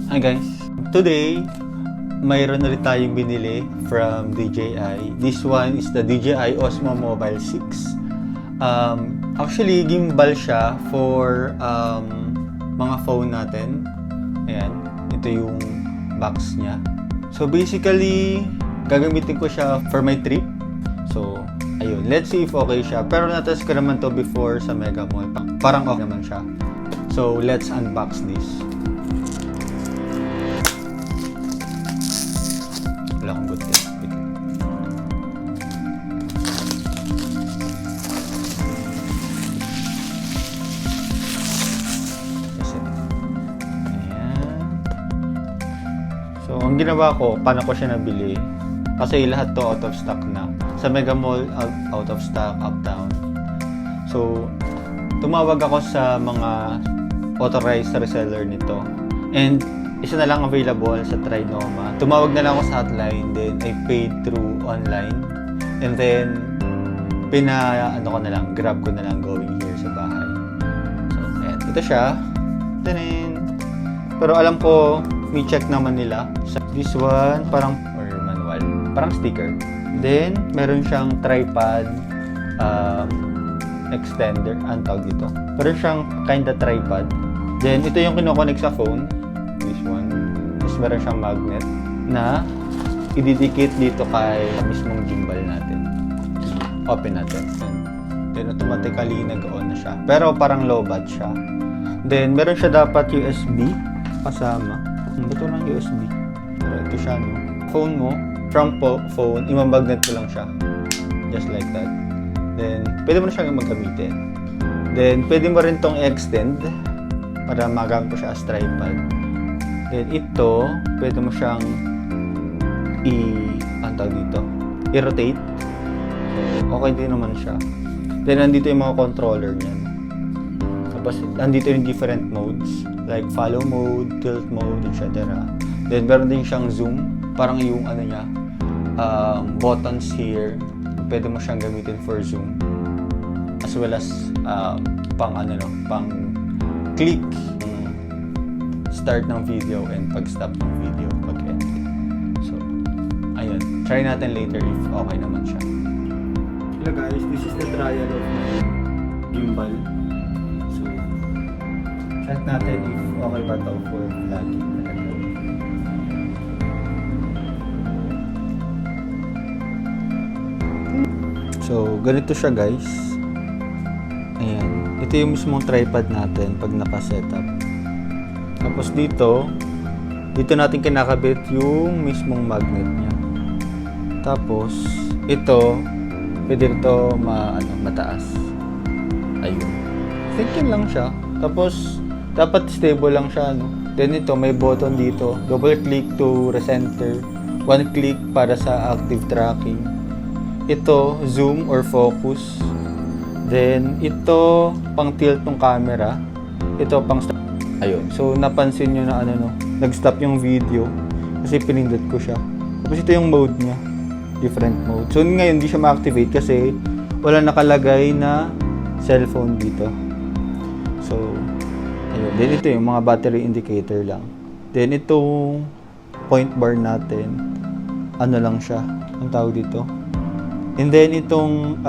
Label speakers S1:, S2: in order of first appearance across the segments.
S1: Hi guys! Today, mayroon ulit tayong binili from DJI. This one is the DJI Osmo Mobile 6. Actually, gimbal siya for mga phone natin. Ayan, ito yung box niya. So basically, gagamitin ko siya for my trip. So, ayun. Let's see if okay siya. Pero natest ko naman to before sa Mega Mall. Parang okay naman siya. So, let's unbox this. Wala akong good tip. Ayan. So, ang ginawa ko, paano ko siya nabili? Kasi lahat to out of stock na. Sa Mega Mall, out of stock, uptown. So, tumawag ako sa mga authorized reseller nito. And isa na lang available sa Trinoma. Tumawag na lang ako sa hotline, then I paid through online. And then, grab ko na lang going here sa bahay. So, ayan. Ito siya. Tanin! Pero alam ko, may check naman nila. This one, parang manual. Parang sticker. Then, meron siyang tripod extender. Ang tawag dito. Meron siyang kinda tripod. Then, ito yung kinoconnect sa phone. This one. Tapos meron siyang magnet na ididikit dito kay mismong gimbal natin. Open natin. Then, automatically nag-on na siya. Pero parang low bat siya. Then, meron siya dapat USB kasama. Ito lang USB. Ito siya, no? Phone mo, from phone, imamagnet ko lang siya. Just like that. Then, pwede mo na siyang magamitin. Then, pwede mo rin tong extend para magamit ko siya as tripod. Then, ito, pwede mo siyang i-rotate. So, okay din naman siya. Then, nandito yung mga controller niyan. Tapos, nandito yung different modes. Like, follow mode, tilt mode, etc. Then, meron din siyang zoom. Parang yung buttons here. Pwede mo siyang gamitin for zoom. As well as, pang click start ng video and pag-stop ng video pag-end. So, ayun. Try natin later if okay naman siya. Hello guys, this is the trial of my gimbal. So, check natin if okay ba ito for vlogging. So, ganito siya guys. Ayan. Ito yung mismong tripod natin pag naka-setup. Tapos dito natin kinakabit yung mismong magnet niya. Tapos, ito, pwede ito mataas. Ayun. Thinking lang siya. Tapos, dapat stable lang siya, no? Then ito, may button dito. Double click to recenter. One click para sa active tracking. Ito, zoom or focus. Then, ito, pang tilt ng camera. Ito, pang stop. Ayun. So, napansin nyo na nag-stop yung video. Kasi pinindot ko siya. Tapos, ito yung mode niya. Different mode. So, ngayon, hindi siya ma-activate kasi wala nakalagay na cellphone dito. So, ayun. Then, ito yung mga battery indicator lang. Then, itong point bar natin, lang siya. Ang tawag dito. And then, itong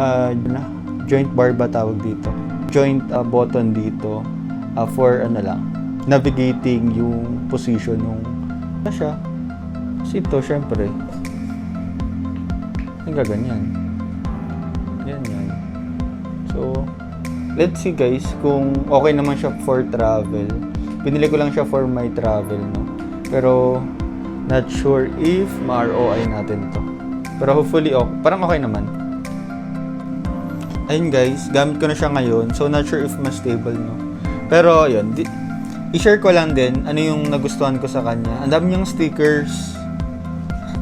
S1: joint bar ba tawag dito? Joint button dito for navigating yung position nung siya. Kasi ito, syempre, gaganyan. Yan. So, let's see guys kung okay naman siya for travel. Pinili ko lang siya for my travel, no? Pero, not sure if ma-ROI natin to. Pero hopefully, parang okay naman. Ayun guys, gamit ko na siya ngayon. So, not sure if mas stable, no? Pero, yun. I-share ko lang din ano yung nagustuhan ko sa kanya. Ang dami niyang stickers.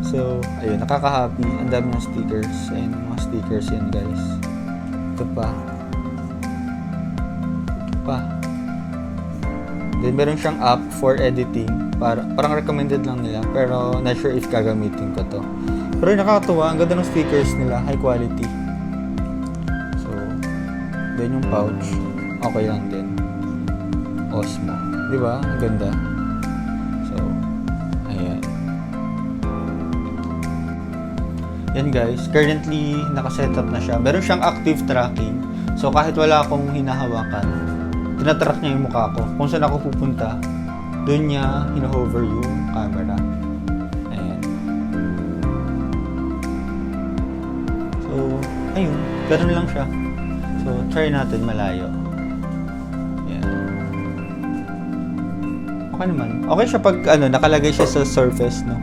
S1: So, ayun, nakaka-happy. Ang dami niyang stickers. Ayun, mga stickers yan guys. Ito pa. Then, meron siyang app for editing. Parang recommended lang nila. Pero, not sure if gagamitin ko to. Pero nakakatuwa. Ang ganda ng stickers nila. High quality. So, then yung pouch. Okay lang din. Osmo. Di ba? Ang ganda. So, Yan guys, currently nakasetup na siya. Meron siyang active tracking. So kahit wala akong hinahawakan, tinatrack niya yung mukha ko. Kung saan ako pupunta, doon niya hino-hover yung camera. Ayan. So, ayun. Ganun lang siya. So, try natin malayo. Ayan. Okay naman. Okay siya pag nakalagay siya sa surface, no?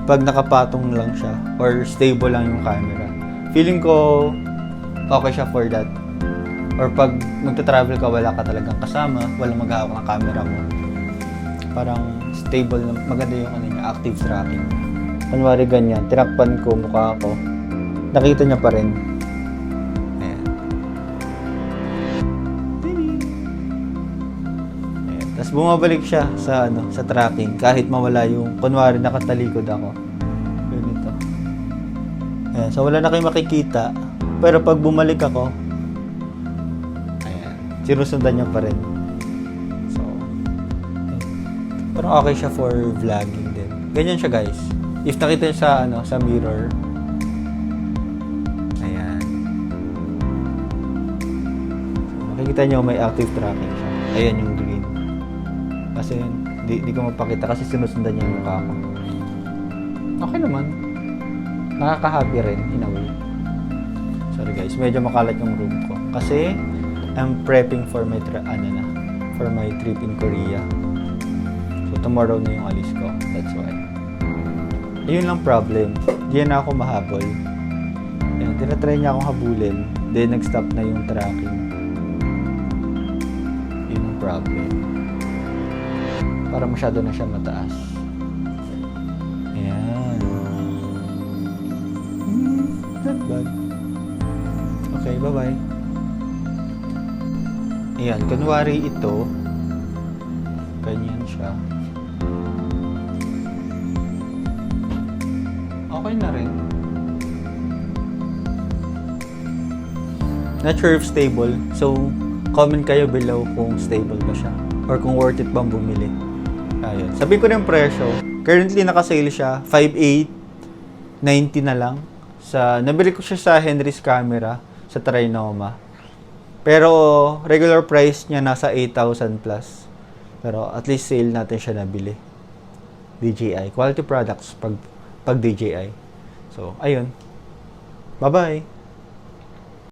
S1: Pag nakapatong lang siya or stable lang yung camera. Feeling ko okay siya for that. Or pag magta-travel ka, wala ka talagang kasama, walang maghahawak ng camera mo. Parang stable, maganda yung niya, active tracking. Kunwari ganyan, tinakpan ko mukha ko. Nakita niya pa rin. Ayan. Ayan. Tapos bumabalik siya sa sa tracking kahit mawala yung kunwari nakatalikod ako. Ganito. Ayan, so wala na kayong makikita. Pero pag bumalik ako, ayan, sinusundan niya pa rin. So, ayan. Parang okay siya for vlogging din. Ganyan siya guys. If nakita niyo sa mirror, ayan. So, makikita niyo may active tracking siya. Ayan yung green. Kasi di ko mapakita kasi sinusundan niya yung mukha ko. Okay naman. Nakaka-happy rin in a way. Sorry guys, medyo makalat yung room ko. Kasi I'm prepping for my for my trip in Korea. So tomorrow na yung alis ko. That's why. Ayun lang problem. Di na ako mahabol. Ayun, tinatry niya akong habulin. Then nag-stop na yung tracking. Yun ang problem. Para masyado na siya mataas. Ayan. Not bad. Okay, bye-bye. Ayan, kunwari ito, ganyan siya. Okay na rin. Not sure if stable. So, comment kayo below kung stable ba siya. Or kung worth it bang bumili. Ayun. Sabi ko ng presyo. Currently, naka-sale siya. 5,890 na lang. Nabili ko siya sa Henry's Camera sa Trinoma. Pero regular price niya nasa 8,000 plus. Pero at least sale natin siya nabili. DJI. Quality products pag DJI. So, ayun. Bye-bye!